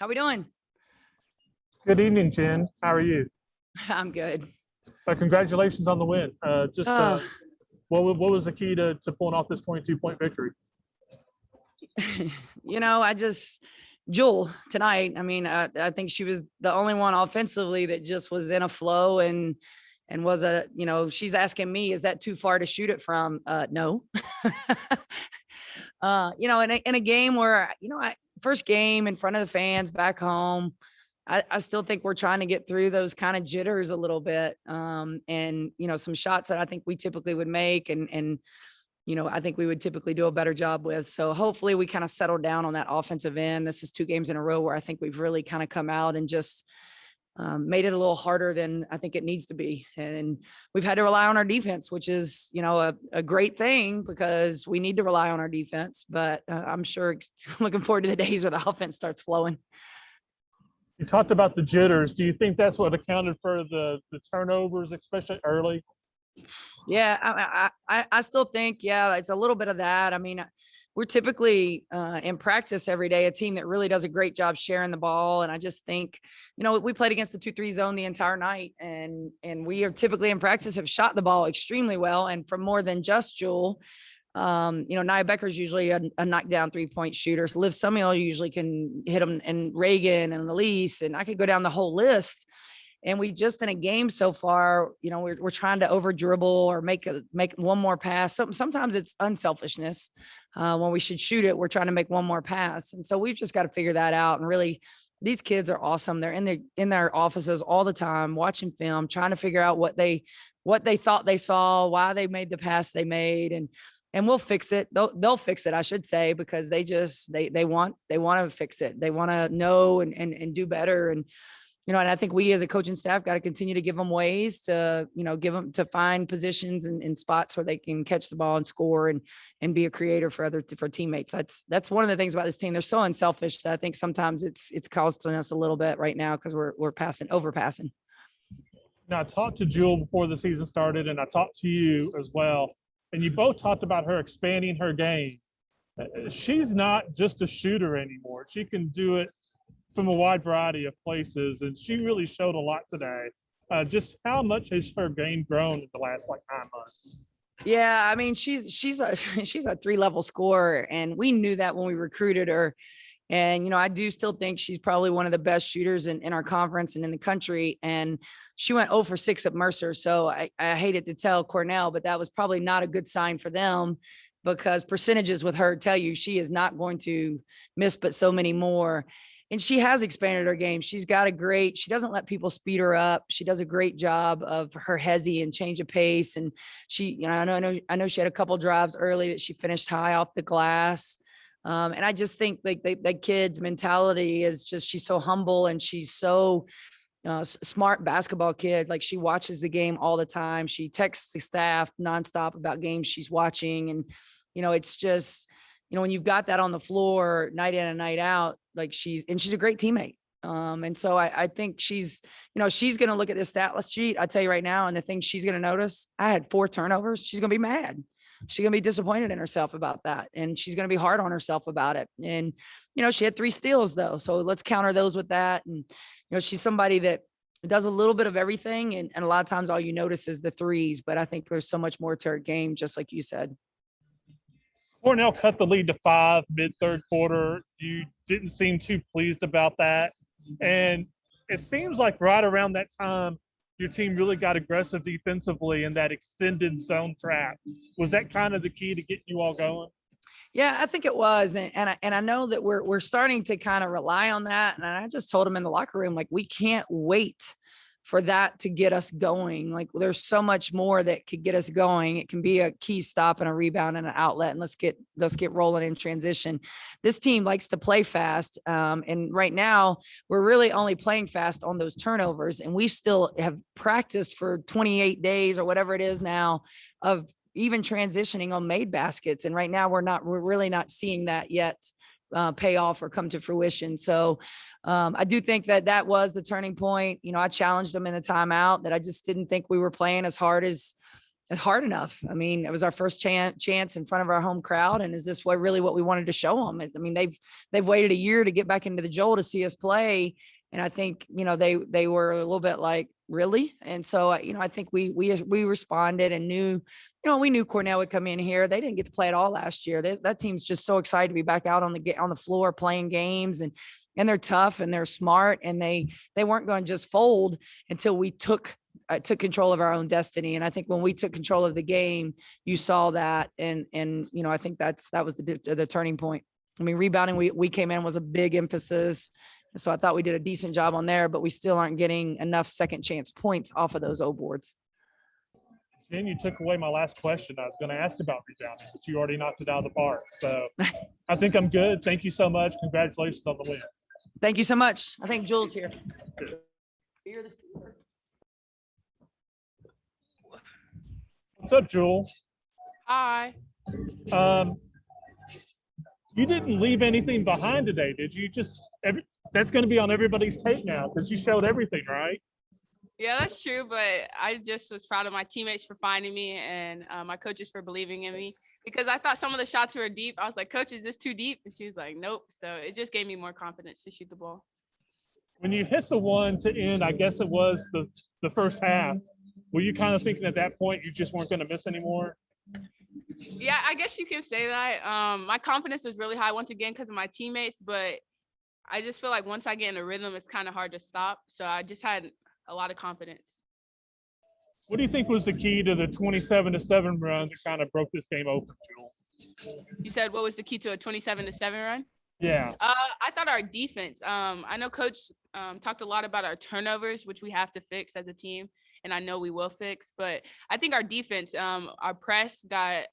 How we doing? Good evening, Jen. How are you? I'm good. Congratulations on the win. Uh, What was the key to pulling off this 22-point victory? I just Jewel tonight. I mean, I think she was the only one offensively that just was in a flow and was she's asking me, is that too far to shoot it from? No. In a game where, first game in front of the fans back home, I still think we're trying to get through those kind of jitters a little bit. Some shots that I think we typically would make and I think we would typically do a better job with. So hopefully we kind of settle down on that offensive end. This is 2 games in a row where I think we've really kind of come out and just made it a little harder than I think it needs to be. And we've had to rely on our defense, which is, a great thing because we need to rely on our defense. But I'm sure looking forward to the days where the offense starts flowing. You talked about the jitters. Do you think that's what accounted for the turnovers, especially early? Yeah, I still think, yeah, it's a little bit of that. I mean, we're typically in practice every day, a team that really does a great job sharing the ball. And I just think, we played against the 2-3 zone the entire night and we are typically in practice have shot the ball extremely well. And from more than just Jewel, Nia Becker's usually a knockdown 3-point shooter. So Liv Samuel usually can hit them, and Reagan and Elise, and I could go down the whole list. And we just in a game so far, we're trying to over dribble or make one more pass. Sometimes it's unselfishness. When we should shoot it, we're trying to make one more pass. And so we've just got to figure that out. And really, these kids are awesome. They're in their offices all the time, watching film, trying to figure out what they thought they saw, why they made the pass they made. And we'll fix it. They'll fix it, I should say, because they want to fix it. They want to know and do better. And I think we as a coaching staff got to continue to give them ways to, give them to find positions and spots where they can catch the ball and score and be a creator for teammates. That's one of the things about this team. They're so unselfish that I think sometimes it's costing us a little bit right now because we're overpassing. Now, I talked to Jewel before the season started, and I talked to you as well. And you both talked about her expanding her game. She's not just a shooter anymore. She can do it from a wide variety of places, and she really showed a lot today. Just how much has her game grown in the last 9 months? Yeah, I mean, she's a 3-level scorer, and we knew that when we recruited her. And I do still think she's probably one of the best shooters in our conference and in the country. And she went 0 for 6 at Mercer, so I hated to tell Cornell, but that was probably not a good sign for them, because percentages with her tell you she is not going to miss but so many more. And she has expanded her game. She doesn't let people speed her up. She does a great job of her hezzy and change of pace. And she, I know she had a couple drives early that she finished high off the glass. And I just think that kid's mentality is just, she's so humble and she's so smart basketball kid. Like, she watches the game all the time. She texts the staff nonstop about games she's watching. And, it's just, when you've got that on the floor night in and night out, she's a great teammate. And so I think she's going to look at this stat sheet, I tell you right now, and the thing she's going to notice, I had 4 turnovers. She's going to be mad. She's going to be disappointed in herself about that. And she's going to be hard on herself about it. And, she had 3 steals though. So let's counter those with that. And, she's somebody that does a little bit of everything. And a lot of times all you notice is the threes, but I think there's so much more to her game, just like you said. Cornell cut the lead to 5 mid-third quarter. You didn't seem too pleased about that. And it seems like right around that time, your team really got aggressive defensively in that extended zone trap. Was that kind of the key to getting you all going? Yeah, I think it was. And I know that we're starting to kind of rely on that. And I just told them in the locker room, we can't wait for that to get us going. There's so much more that could get us going. It can be a key stop and a rebound and an outlet. And let's get rolling in transition. This team likes to play fast. And right now we're really only playing fast on those turnovers. And we still have practiced for 28 days or whatever it is now of even transitioning on made baskets. And right now we're really not seeing that yet pay off or come to fruition. So I do think that was the turning point. I challenged them in the timeout that I just didn't think we were playing as hard as hard enough. I mean, it was our first chance in front of our home crowd. And is this really what we wanted to show them? I mean, they've waited a year to get back into the Joel to see us play. And I think, they were a little bit like, really? And so, I think we responded and knew, we knew Cornell would come in here. They didn't get to play at all last year. That team's just so excited to be back out on the floor playing games, and they're tough and they're smart, and they weren't going to just fold until we took control of our own destiny. And I think when we took control of the game, you saw that. And I think that was the turning point. I mean, rebounding, we came in was a big emphasis. So I thought we did a decent job on there, but we still aren't getting enough second chance points off of those O boards. Jen, you took away my last question. I was going to ask about rebounding, but you already knocked it out of the park. So I think I'm good. Thank you so much. Congratulations on the win. Thank you so much. I think Jules here. You're the speaker. What's up, Jewel? Hi. You didn't leave anything behind today, did you? That's going to be on everybody's tape now because you showed everything, right? Yeah, that's true. But I just was proud of my teammates for finding me, and my coaches for believing in me, because I thought some of the shots were deep. I was like, Coach, is this too deep? And she was like, nope. So it just gave me more confidence to shoot the ball. When you hit the one to end, I guess it was the first half, were you kind of thinking at that point you just weren't going to miss anymore? Yeah, I guess you can say that. My confidence was really high once again because of my teammates, but I just feel like once I get in a rhythm, it's kind of hard to stop. So I just had a lot of confidence. What do you think was the key to the 27-7 run that kind of broke this game open, Jewel? You said what was the key to a 27-7 run? Yeah. I thought our defense. I know Coach talked a lot about our turnovers, which we have to fix as a team, and I know we will fix. But I think our defense, our press got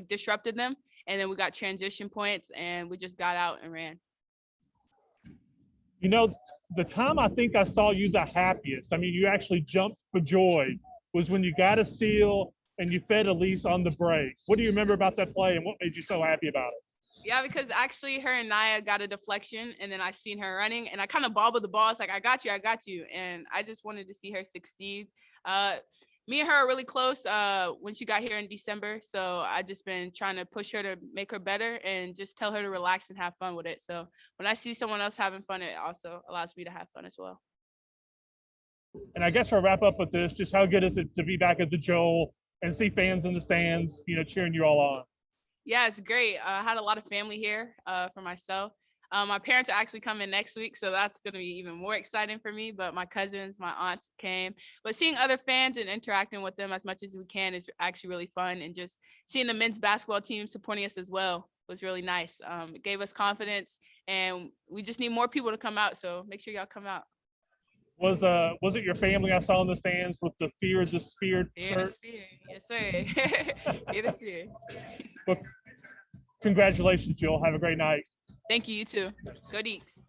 disrupted them, and then we got transition points, and we just got out and ran. The time I think I saw you the happiest, I mean, you actually jumped for joy, was when you got a steal and you fed Elise on the break. What do you remember about that play, and what made you so happy about it? Yeah, because actually her and Naya got a deflection, and then I seen her running, and I kind of bobbled the ball. It's like, I got you. And I just wanted to see her succeed. Me and her are really close when she got here in December. So I just been trying to push her to make her better and just tell her to relax and have fun with it. So when I see someone else having fun, it also allows me to have fun as well. And I guess I'll wrap up with this. Just how good is it to be back at the Joel and see fans in the stands, cheering you all on? Yeah, it's great. I had a lot of family here for myself. My parents are actually coming next week, so that's going to be even more exciting for me. But my cousins, my aunts came. But seeing other fans and interacting with them as much as we can is actually really fun. And just seeing the men's basketball team supporting us as well was really nice. It gave us confidence, and we just need more people to come out. So make sure y'all come out. Was it your family I saw in the stands with the Fear the Spear shirts? Yes, sir. Fear the Spear. Well, congratulations, Joel. Have a great night. Thank you. You too. Go Deeks.